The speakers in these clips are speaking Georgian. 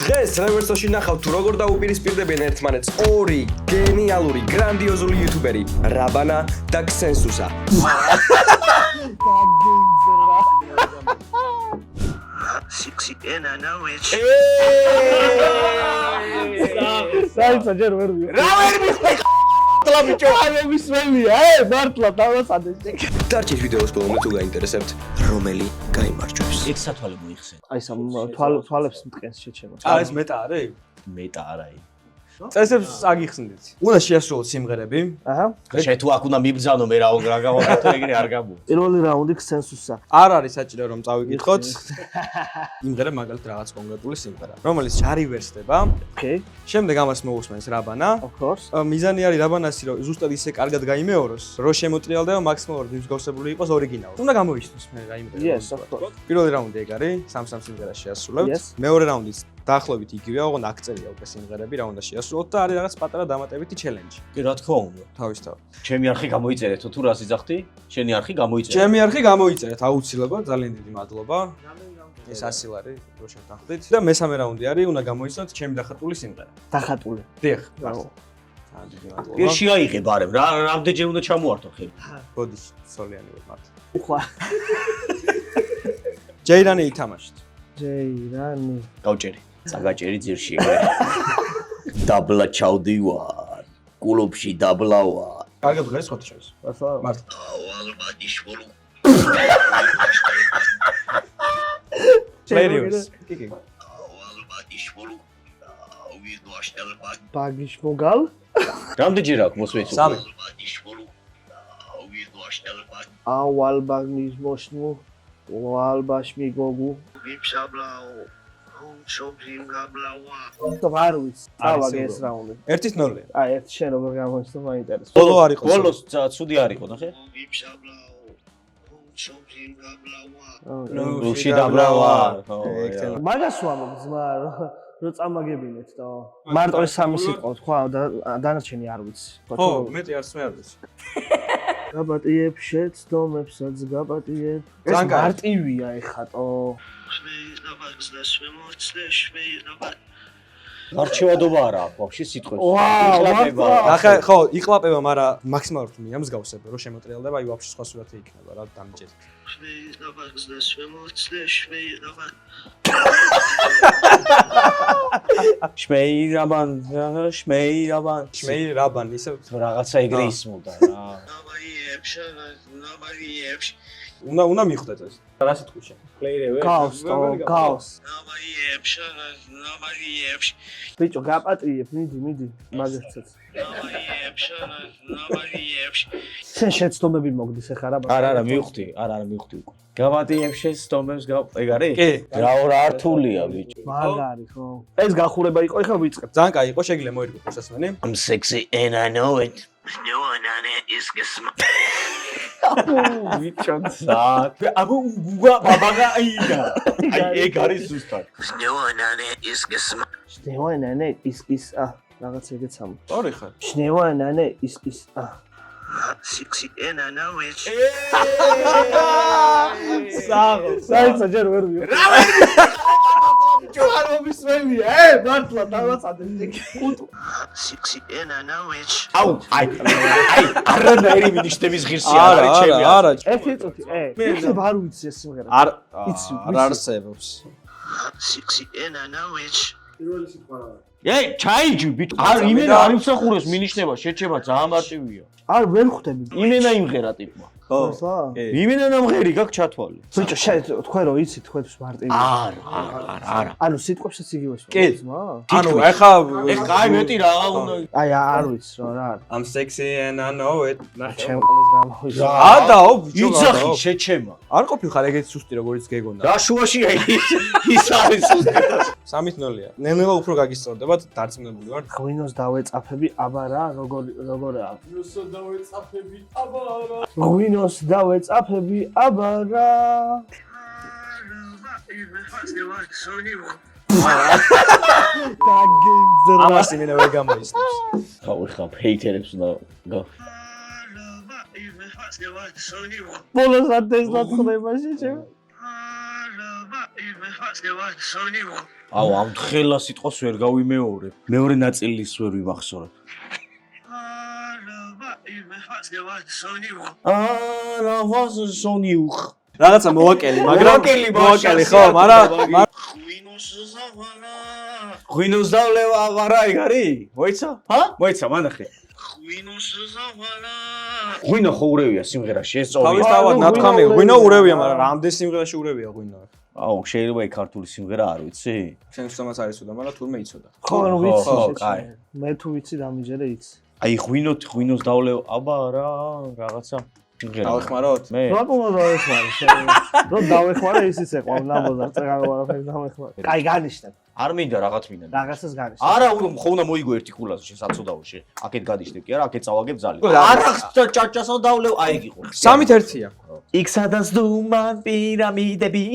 დღეს რევერსოში ნახავთ თუ როგორ დაუპირისპირდებიან ერთმანეთს ორი გენიალური, გრანდიოზული იუთუბერი რაბანა და ქსენსუსა. საერთოდ ჯერ ვერ ვიყავ. რა ვერ მიხდე ხლა ბიჭო, აი მისმენია, მართლა დავასადეს. დარჩით ვიდეოს ბოლომდე თუ გაინტერესებთ, რომელი გაიმარჯვებს. ეგ სათვალე მოიხსენ. აი სამ თვალებს მტკენს შეჩება. ეს მეტა არის? მეტა არა იქ. წესებს აგიხსნით. უნდა შეასრულოთ სიმღერები. აჰა. შე თუ აქ უნდა მიბრძანო მე რა გავაკეთო ეგრე არ გამო. პირველი რაუნდი ქსენსუსა. არ არის საჭირო რომ წავიკითხოთ. იმღერა მაგალითად რაღაც კონკრეტული სიმღერა, რომელიც ჩარივერსდება. Okay. შემდეგ ამას მოусმენს რაბანა. Of course. მიზანი არის რაბანასი რომ ზუსტად ისე კარგად გაიმეოროს, რომ შემოტრიალდება მაქსიმალურად მსგავსებული იყოს ორიგინალს. უნდა გამოიშნოს მე რაიმე. Yes, of course. პირველი რაუნდი ეგ არის, სამ სიმღერას შეასრულებთ. Yes. მეორე რაუნდიც დაახლოებით იგივეა, ოღონდ აქწერია უკვე სიმღერები, რა უნდა შეასრულოთ და არის რაღაც პატარა დამატებითი ჩელენჯი. კი რა თქმა უნდა. თავისთავად. ჩემი არხი გამოიწერეთ თუ რას იძახთი? შენი არხი გამოიწერეთ. ჩემი არხი გამოიწერეთ აუცილებლად, ძალიან დიდი მადლობა. ეს 100 ლარი რო შევთანხმდით და მესამე რაუნდი არის, უნდა გამოიცნოთ ჩემი დახატული სიმღერა. დახატული. დიახ. ბრავო. ძალიან დიდი მადლობა. პირში აიღე ბარემ, რამდენჯერ უნდა ჩამოართო ხელი. ბოდი სოლიანი ვარ მართლა. უხვა. ჯეირანი ითამაშეთ. ჯეირანი. გავჭერი. წაგაჭერი ძირში ეგრე. დაბლა ჩავდივარ. კლუბში დაბლა ვარ. კარგად დღეს ხოთი შევს. მართლა. მართლა. ალბანიშვილო. პერიოდს. კი. ალბანიშვილო. ვიდოაშტელბა. ბაგიშმოგალ. რამდენჯერ აქვს მოსვეცო? 3. ალბანიშვილო. ვიდოაშტელბა. ავალბაგნიშმოშნუ. ვალბაშმიგოგუ. ვიფშაბლაო. შობჟიმ გაბლავა. არ ვიცი. ავაგე ეს რაუნდი. 1-0. აი ერთ შენ როგორ გამოიცნო მაინტერესებს. ბოლო არ იყოს. ბოლოს ცუდი არ იყო, ნახე? ვიფშაბლაო. შობჟიმ გაბლავა. რუში დაბრავა. მაგას ვამბობ ძმა რომ წამაგებინეთ და მარტო ეს სამი სიტყვა თქვა და დანარჩენი არ ვიცი. ხო, მეტი არც მე არ ვიცი. გაპატიებ შეცდომებსაც გაპატიებ. ეს ძალიან კარგი. მარტივია ეხატო. გარჩევადობა არა აქვს ვაფშე სიტყვებში. ვაუ, ნახე, ხო, იკლაპება, მაგრამ მაქსიმალურად თუ მიამსგავსებ, რომ შემოტრიალდება, აი ვაფშე სხვა სურათი იქნება რა დამჯერეთ. შმეირაბან, შმეირაბან. შმეირაბან, ისე რაღაცა ეგრე ისმოდა რა. უნდა მიხვდეთ ეს. რა სიტყვიშე? პლეირევე. გავს. ბიჭო, გაპატიებ, მიდი, მაგერცეთ. შენ შეცდომები მოგდის ახლა რა? არა, მივხვდი, არა, მივხვდი უკვე. გავატიებ შეცდომებს, ეგ არის? კი. რა რთულია ბიჭო. მაგარი ხო. ეს გახურება იყო, ახლა ვიწყებ. ძალიან კაი იყო, შეგიძლია მოირგო მოსასმენი. I'm sexy and I know it. ვიჩონსა. აბუ გუგა ბაბაგა აიდა. აი ეგ არის ზუსტად. შნევანანე ის რაღაც ეგეც ამ. ორი ხარ. შნევანანე ის საღო. საერთოდ ჯერ ვერ ვიყავ. რა ვერ ვიყავ? ჯوهر მომისმენია, მართლა დავასადეს ეგ. აუ, აი, არანაირი მინიშნების ღირსი არ არის ჩემი. არა. ერთი წუთი, მე არ ვიცი ეს სიმღერა. არ იცი, არსებობს. ეი, ჩაიჯი ბიჭო. არ იმენა არ იმსახურებს მინიშნება, შეჩება ძალიან მარტივია. არ ვერ ხვდები. იმენა იმღერა ტიპმა. ხო. იმენა ნამღერი გაქვს ჩათვალე. ბიჭო, თქვენ რო იცით, თქვენთვის მარტივია. არა. ანუ სიტყვებსაც იგივეს კი. ძმა? ანუ ეხა ეგ კაი მეტი რა უნდა. აი არ ვიცი რა არის. I'm sexy and I know it. ჩემ ყლის გამოვიდა. ადაო, ბიჭო. იძახი შეჩემა. არ ყოფილ ეგეთ სუსტი როგორც გეგონა. რა შუაში ის არის სუსტი. 3-0-ია. ნელ-ნელა უფრო გაგისწორდებათ, დარწმუნებული ვარ. ღვინოს დავეწაფები, აბა რა, როგორია? ღვინოს დავეწაფები, აბა რა. გაგიმძრა. ამას იმენა ვერ გამოისნებს. ხა ჰეითერებს უნდა გა. ბოლოს არ დეზლად ხდება შეჩემ. აუ, ამ თხელა სიტყვას ვერ გავიმეორებ. მეორე ნაწილის ვერ ვიმახსოვრებ. სონიუხ. რაღაცა მოვაკელი, მაგრამ მოვაკელი ხო, მაგრამ ღვინოს დავლევა აღარა ეგ არის? მოიცა? ჰა? მოიცა, მანახე. ღვინო ხო ურევია სიმღერაში, ეს წოვია. თავისთავად ნათქვამი, ღვინო ურევია, მაგრამ რამდენ სიმღერაში ურევია ღვინო? აუ, შეიძლება იქ ქართული სიმღერა არ ვიცი? შენ თვითონაც არ იცოდა, მაგრამ თურმე იცოდა. ხო, ანუ ვიცი, ხო, კაი. მე თუ ვიცი დამიჯერე იცი. აი ღვინოს დავლევა, აბა რა, რაღაცა სიმღერა. დავეხმაროთ? მე რატომ არ დავეხმარე შენ? რომ დავეხმარე ისიც ეყვა, ნაბოზარ წეგარო არაფერი დავეხმარე. კაი, განიშნე. არ მინდა რაღაც მინდა. რაღაცას განიშნე. არა, ხო უნდა მოიგო ერთი კულას შენ საწოდაოში. აქეთ გადიშდებ კი არა, აქეთ წავაგებ ძალით. არა, ჭაჭასო დავლევ, აი ეგ იყო. 3-1-ია. იქ სადაც დუმან პირამიდები.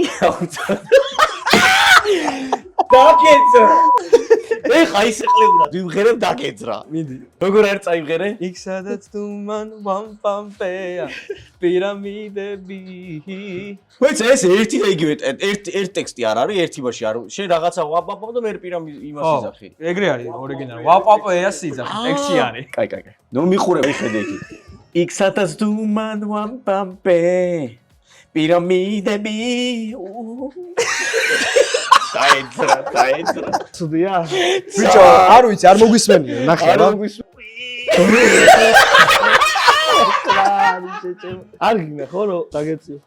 დაკეცრა. ეხა ისეყლეურად ვიმღერებ დაკეცრა. მიდი. როგორ არ წაიმღერე? იქ სადაც თუმან ვამპამპეა პირამიდები. მოიცა ეს ერთი და იგივე ერთ ტექსტი არ არის, ერთი ბაში არ. შენ რაღაცა ვაპაპავ და მე პირამიდ იმას იძახი. ეგრე არის ორიგინალი. ვაპაპეა სიძახი, ტექსტი არის. კაი. ნუ მიხურე ვიხედე იქ. იქ სადაც დუმან ვამპამპე პირამიდები. დაეძრა. ცუდია? ბიჭო, არ ვიცი, არ მოგვისმენია, ნახე რა. არ გინდა ხო რომ დაგეციო.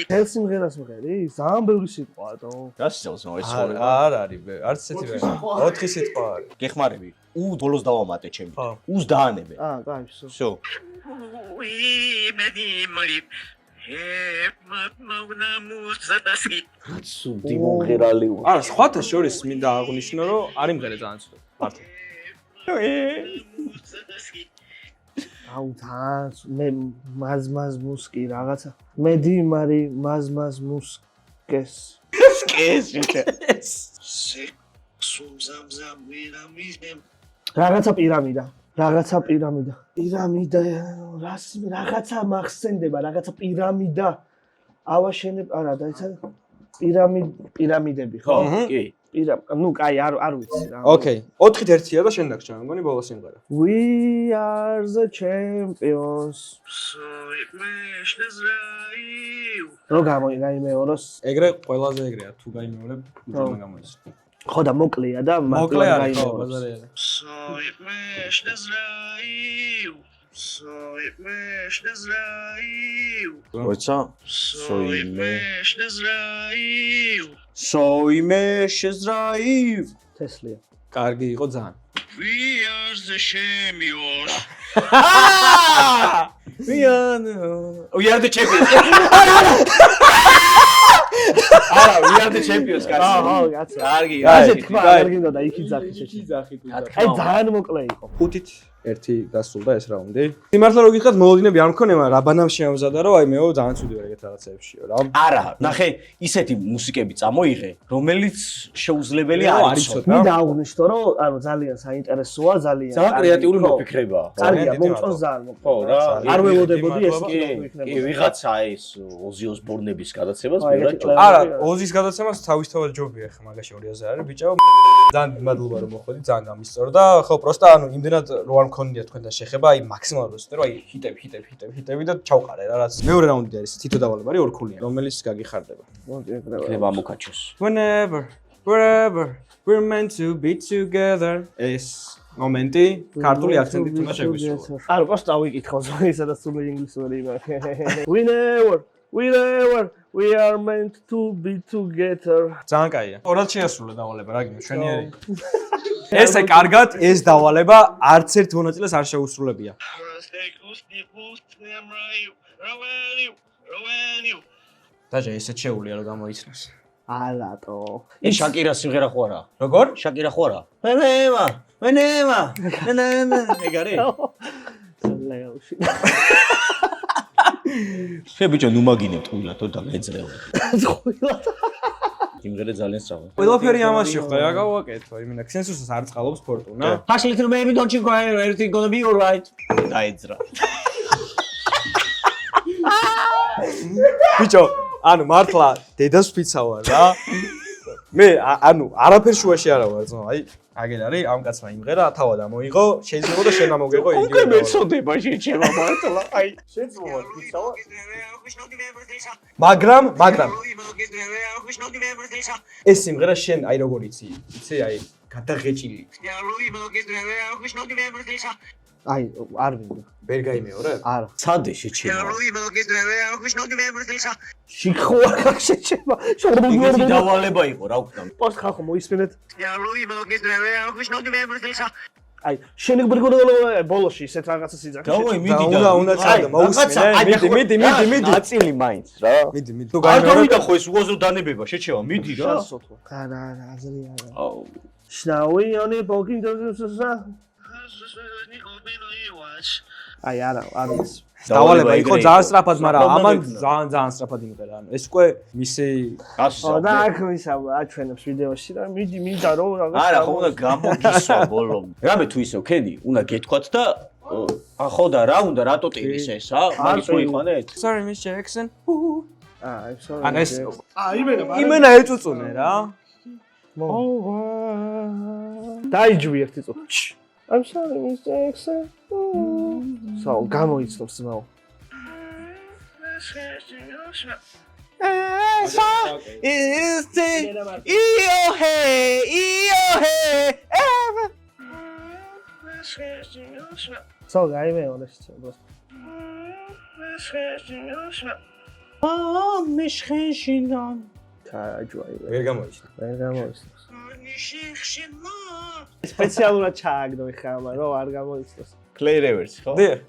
ეს სიმღერას მღერი? ძალიან ბევრი სიტყვაა თო. რა სიტყვას ეს ხო? არ არის, არც ესეთი რა. 4 სიტყვა არის. გეხმარები. ბოლოს დავამატე ჩემი. ხო. უს დაანებე. კაი, всё. всё. ცუდი მომღერალი ვარ. არა, სხვათა შორის მინდა აღვნიშნო, რომ არ იმღერე ძალიან ცუდად. მართლა. აუ თან მე მაზ მუსკი რაღაცა. მედი მარი მაზ მუსკეს. რაღაცა პირამიდა. პირამიდა რაღაცა მახსენდება, რაღაცა პირამიდა. ავაშენებ, არა, დაიცა პირამიდები, ხო? კი. ნუ კაი, არ ვიცი რა. ოკეი, 4-1-ია და შენ დაგჭირა, მგონი ბოლო სიმღერა. We are the champions. რო გამოიმეოროს. ეგრე ყველაზე ეგრეა, თუ გაიმეორებ, უბრალოდ გამოიცი. ხო და მოკლეა და მოკლე არის, ხო, ბაზარი არის. მოიცა? სოიმე შეზრაივ. თესლია. კარგი იყო ძალიან. We are the champions. არა, we are the champions, კაცი. ხო, კაცი. კარგი, ასე თქვა, არ გინდა და იქ იძახი შეჭი. აი ძალიან მოკლე იყო. 5-1 დასრულდა ეს რაუნდი. სიმართლე რო გითხრათ, მოლოდინები არ მქონე, მაგრამ რაბანამ შეამზადა, რომ აი მეო ძალიან ცუდი ვარ ეგეთ რაღაცებშიო რა. არა, ნახე, ისეთი მუსიკები წამოიღე, რომელიც შეუძლებელი არ იცოდა. მინდა აღვნიშნო, რომ ანუ ძალიან საინტერესოა, ძალიან. ძალიან კრეატიული მოფიქრებაა. კარგია, მომწონს ძალიან. ხო, რა. არ ველოდებოდი ეს კი, ვიღაცა ეს ოზი ოსბორნების გადაცემას აი, ბევრად ეგეთი ჭომა. არა, ოზის გადაცემას თავისთავად ჯობია ხა მაგაში 2000 არის, ბიჭო. ძალიან მადლობა რომ მოხვედი, ძალიან გამისწორო და ხო, პროსტა ანუ იმდენად რო არ მქონია თქვენთან შეხება, აი მაქსიმალურად ვსწრო, აი ჰიტები და ჩავყარე რა, რაც მეორე რაუნდი არის, თითო დავალება არის ორქულიანი, რომელიც გაგიხარდება. იქნება მოკაჩოს. Whenever, wherever we're meant to be together. ეს მომენტი ქართული აქცენტით უნდა შეგვისრულო. არა, просто ავიკითხო ზოგადად სულ ინგლისური იმა. Wherever we are meant to be together. ძალიან კაია. ორად შეასრულე დავალება, რა გინდა, შვენიერი. ესე კარგად, ეს დავალება არც ერთ მონაწილეს არ შეუსრულებია. დაჟე, ესეც შეუულია რომ გამოიცნოს. ალატო. ეს შაკირას სიმღერა ხო არა? როგორ? შაკირა ხო არა? ვენემა. ეგ არის? ლეოში. შე ბიჭო ნუ მაგინებთ ყვილად და გაეძრევა. ყვილად. სიმღერა ძალიან სწრაფია. ყველაფერი ამაში ხო, რა გავაკეთო? იმენა ქსენსუსს არ წყალობს ფორტუნა. Hush little baby, don't you cry, everything gonna be all right. დაეძრა. ბიჭო, ანუ მართლა დედას ვფიცა ვარ რა. მე ანუ არაფერ შუაში არა ვარ ძმა, აი აგერ არის ამ კაცმა იმღერა, თავად ამოიღო, შეიძლება და შენ ამოგეღო იგივე. უკვე მეწოდება შეჩება მართლა, აი. შეძლო ვფიცა ვარ. მაგრამ ეს სიმღერა შენ აი როგორ იცი? იცი აი გადაღეჭილი. აი, არ მინდა. ვერ გაიმეორე? არა. ცადე შეჩება. შიქოა შეჩება. ეგეთი დავალება იყო, რა ვქნა. პოსტ ხალხო მოისმენეთ. აი, შენ გბრიგოლა ბოლოში ისეთ რაღაცას იძახი. დავაი, მიდი და უნდა წადო, მოусმინე. მიდი. აწილი მაინც რა. მიდი. თუ გაიმეორე ხო ეს უაზრო დანებება შეჩება, მიდი რა. არა, აზრი არა. აუ. შნაუი ონი ბოგინ დოზა. აი, არა, არ ის. დავალება იყო ძალიან სწრაფად, მაგრამ ამან ძალიან სწრაფად იმღერა. ანუ ეს უკვე მისი ო და აქ ვისაუბრა აჩვენებს ვიდეოში და მიდი მინდა რომ რაღაც არა, ხო უნდა გამოგისვა ბოლომ. რამე თუ ისევ ქედი, უნდა გეთქვათ და ხო და რა უნდა რატო ტირის ეს, მაგის რო იყანეთ? Sorry Miss Jackson. აი, sorry. ან ეს იმენა ეწუწუნე რა. დაიჯვი ერთი წუთი. I'm sorry Miss Jackson. So, გამოიცნობს ძმაო. So, გაიმეორე შეიძლება. ჩააჯვაი. ვერ გამოიჩნდა. ვერ გამოიცნობს. სპეციალურად ჩააგდო ხამა, რომ არ გამოიცნოს. Clay Rivers, ხო? დე.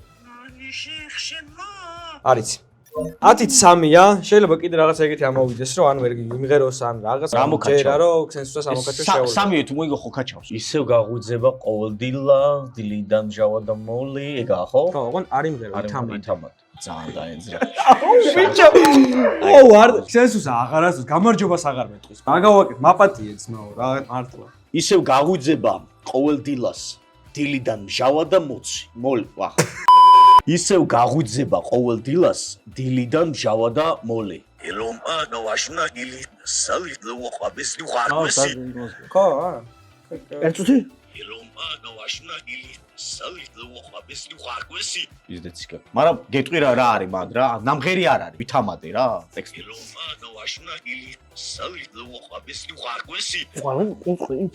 არის 10-3-ია, შეიძლება კიდე რაღაც ეგეთი ამოვიდეს, რომ ან ვერ იმღეროს ან რაღაც ჯერა რომ ქსენსუსას ამოკაჩო შეუძლია. სამიე თუ მოიგო ხო კაჩავს. ისევ გაღუძება ყოველდილა, დილიდან ჯავა და მოლი, ეგაა ხო? ხო, ოღონ არ იმღერო, თამად. ძალიან დაეძრა. ბიჭო. ო, არ ქსენსუსა აღარასდროს გამარჯობას აღარ მეტყვის. მაგავაკეთ, მაპატიე ძმაო, რა მართლა. ისევ გაღუძება ყოველდილას, დილიდან ჯავა და მოლი, ვახ. ისევ გაღუძება ყოველდილას, დილიდან ჯავა და მოლი. ელომა ნოვაშნა ილი სალით ლოყაბეს დუხარბესი. ხო, არა. ერთი წუთი? ელომა ნოვაშნა ილი სალით ლოყაბეს დუხარბესი. იზდეციკა. მაგრამ გეტყვი რა არის მანდ რა? ნამღერი არ არის, ვითამადე რა, ტექსტი. ელომა ნოვაშნა ილი სალით ლოყაბეს დუხარბესი. ყველა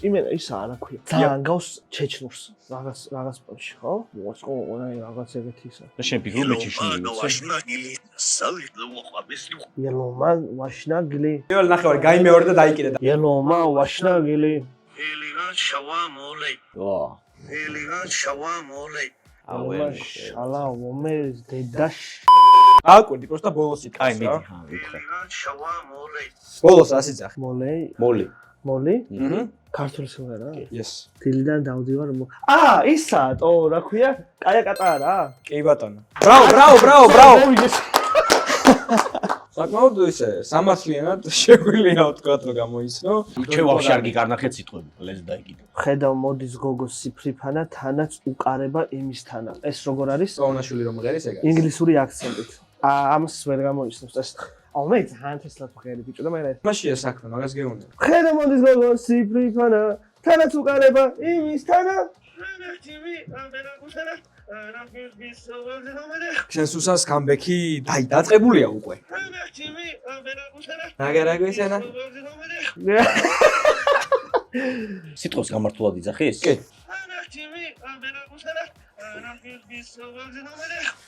იმენა ისა რა ქვია. ძალიან გავს ჩეჩნურს რაღაც პონში, ხო? მოსკო რაღაც ეგეთი ისა. და შენ ფიქრობ მეჩიშნური. ელომა ვაშნა გილი. პირველ ნახევარი გაიმეორე და დაიკიდე. ელომა ვაშნა გილი. ელიგან შავა მოლე. ვა. ელიგან შავა მოლე. ალა მომეს დედაშ. აკვირდი, просто ბოლოს იკაც. აი მიდი, ხა, ვიქრა. ელიგან შავა მოლე. ბოლოს რა სიძახი? მოლი. მოლი. ქართული სიმღერა? Yes. დილიდან დავდივარ ისა, რა ქვია? კაია კატარა? კი ბატონო. ბრავო. საკმაოდ ისე სამართლიანად შეგვიძლია ვთქვა რომ გამოიცნო. ჩვენ ვაფშე არ გიკარნახეთ სიტყვები, ლეზ დაიგიდე. ხედავ მოდის გოგოს სიფრიფანა, თანაც უკარება იმისთანა. ეს როგორ არის? პოვნაშვილი რომ ღერის ეგ არის. ინგლისური აქცენტით. ამას ვერ გამოიცნობს ეს. აუ მე ძალიან თესლად ვღერი ბიჭო და მე მაშია საქმე, მაგას გეუბნები. ხედავ მოდის გოგოს სიფრიფანა, თანაც უკარება იმისთანა. ქსენსუსას კამბექი დაწყებულია უკვე. რაგესენა? სიტყვის გამართულად იძახის? კი.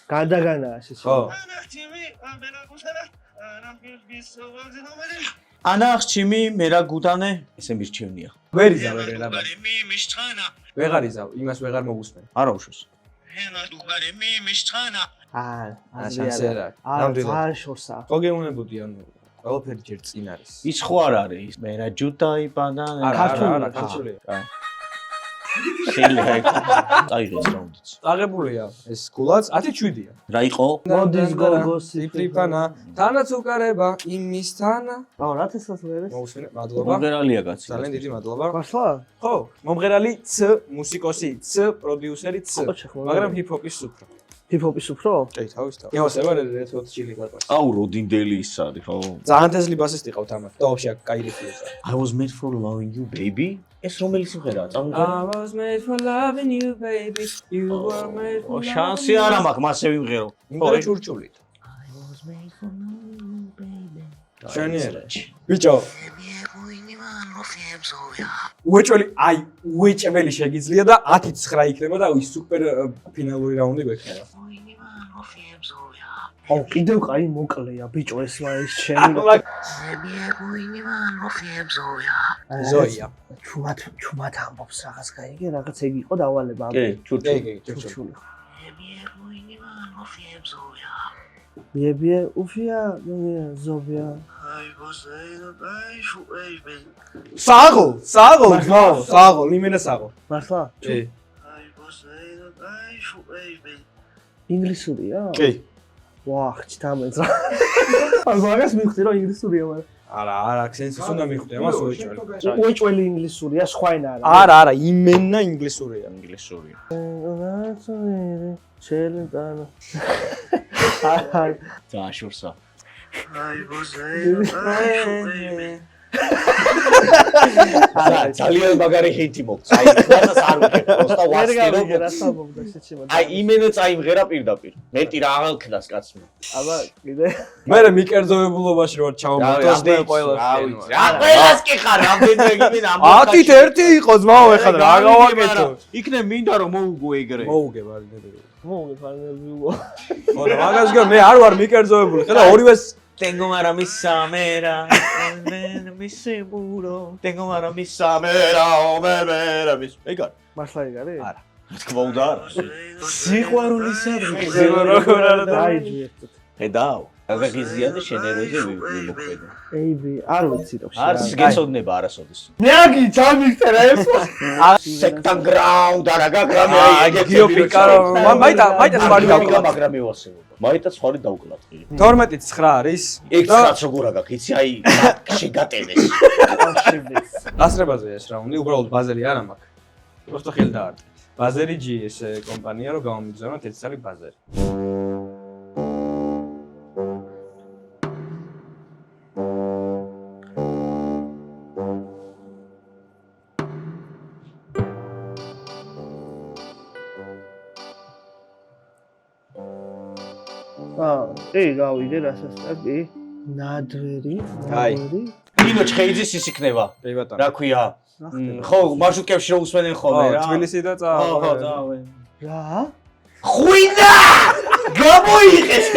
გადაგანაა ეს. ხო. ანახჩიმი მერაგუდანე, ესე მირჩევნია. ვერ იზავე რა. ვეღარ იზავ, იმას ვეღარ მოგუსმენ. არა უშოს. შანსერა. ძალიან შორსა. ხო გეუნებოდი ანუ ყველაფერი ჯერ წინ არის. ის ხო არ არის? მერაჯუდაი ბანანე. არა, ქართულია. შეიძლება წაიღეს რაუნდიც. აღებულია ეს გულაც 10-7-ია. რა იყო? მოდის გოგოს სიფრიფანა, თანაც უკარება იმისთანა. აუ რა თესლად ვერეს? მოусმინე, მადლობა. მომღერალია კაცი. ძალიან დიდი მადლობა. მართლა? ხო, მომღერალი C, მუსიკოსი C, პროდიუსერი C. მაგრამ ჰიპ-ჰოპის უფრო. ჰიპ-ჰოპის უფრო? კი, თავისთავად. იოსება Red Hot Chili Peppers. აუ როდინდელი ის არის ხო? ძალიან თესლი ბასისტი ყავთ ამათ. და вообще კაი რიფია. I was made for loving you baby. ეს რომელი სიმღერაა? წამიგე. I was made for loving you baby. You were made for შანსი არ მაქვს მასე ვიმღერო. იმდენ ჭურჭულით. I was made for loving you baby. შენიერა. ბიჭო. უეჭველი, აი, უეჭველი შეგიძლია და 10-9 იქნება და ის სუპერ ფინალური რაუნდი გვექნება. ო, კიდევ კაი მოკლეა, ბიჭო, ეს ის ჩემი. ზოია. ჩუმად ამბობს რაღაც გაიგე, რაღაც ეგ იყო დავალება. კი, ჩურჩული. კი, ჭურჭული. Jebie ufia, zobia. საღო, იმენა საღო. მართლა? კი. ინგლისურია? კი. ვახ, ჩთამეძა. ან მაგას მივხვდი რომ ინგლისურია, მაგრამ არა, სენსის უნდა მიხვდე, ამას უეჭველი. უეჭველი ინგლისურია, სხვა ენა არა, იმენა ინგლისურია. ინგლისური. ჩელენტანა. დააშორსა. ძალიან მაგარი ჰიტი მოგწ. აი, ხალხს არ ვიგებ, просто ვასტირო. აი, იმენა წაიმღერა პირდაპირ. მეტი რა აღელქნას კაცმა. აბა, კიდე. მე მიკერძოებულობაში რო ჩავმოწოს და ყველა რა ყველას კი ხარ, რამდენი იმენა ამ 10-ით 1 იყო ძმაო, ეხლა რა გავაკეთო? იქნებ მინდა რომ მოუგო ეგრე. მოუგებ არის ნებები. მოგე ფარნებიულო. ხო და მაგას გა მე არ ვარ მიკერძოებული. ხედა ორივეს Tengo mara mi samera, mi seguro. Tengo mara mi samera, mera mi. ეგარ. მართლა ეგ არის? არა. თქმა უნდა არა. სიყვარულისადმი. როგორ არა და დაიჯვიეთ. ხედავ. აგაგიზია და შენეროზე ვიმოქმედო. ეიბი, არ ვიცი რო. არც გეცოდნება არასოდეს. მეაგი ჩამიქტერა ეს. სექტან გრაუნდ არა გაგრამე აი გიო პიკარო მაიტა სხვარი დავკლა მაგრამ მევასებობა. მაიტა სხვარი დავკლატყი. 12-9 არის. ეგ რაც როგორ აგაკ იცი აი შეგატენეს. დასრებაზე ეს რაუნდი უბრალოდ ბაზერი არ მაქვს. просто ხელი დაარტყე. ბაზერი GS კომპანია რო გამომიგზავნოთ ეს არის ბაზერი. კი, გავიგე რასასწრაფი. ნადვერი. ნინო ჩხეიძის ის იქნება. კი ბატონო. რა ქვია? ხო, მარშრუტკებში რო უსმენენ ხოლმე რა. თბილისი და ხო, წავე. რა? ხვინა! გამოიღეს.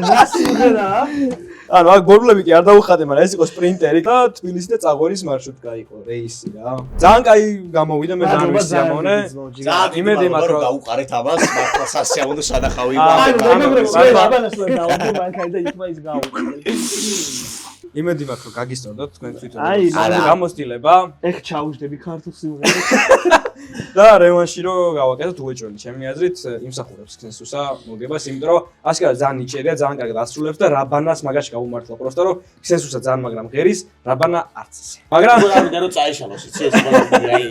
რა სიმღერა? ანუ აქ ბორბლები კი არ დაუხადე, მაგრამ ეს იყო სპრინტერი და თბილისი და წაღვერის მარშრუტკა იყო, რეისი რა. ძალიან კაი გამოვიდა მე ძალიან ვისიამოვნე. იმედი მაქვს რომ გაუყარეთ ამას, მართლა სასიამოვნო სანახავი იმედი მაქვს რომ გაგისწორდოთ თქვენ თვითონ. აი, გამოცდილება ეხ ჩაუждები ქართულ სიმღერას. და რევანში რო გავაკეთოთ უეჭველი, ჩემი აზრით იმსახურებს ქსენსუსა მოგებას, იმიტომ რომ ასკარა ძალიან ნიჭიერია, ძალიან კარგად ასრულებს და რაბანას მაგაში გავუმართლა პროსტა რომ ქსენსუსა ძალიან მაგრამ ღერის, რაბანა არც ისე. მაგრამ რა რომ წაიშალოს იცი ეს მაგარი აი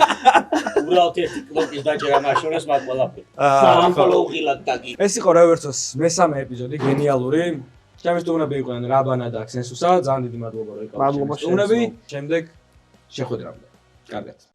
უბრალოდ ერთი კლოკის დაჭერა მაშორეს მაგ ყველაფერი. სამფალო უღილად დაგი. ეს იყო რევერსოს მესამე ეპიზოდი, გენიალური. ჩემს სტუმრები იყვნენ რაბანა და ქსენსუსა, ძალიან დიდი მადლობა რომ ეკავით. მადლობა სტუმრები, შემდეგ შეხვედრამდე. კარგად.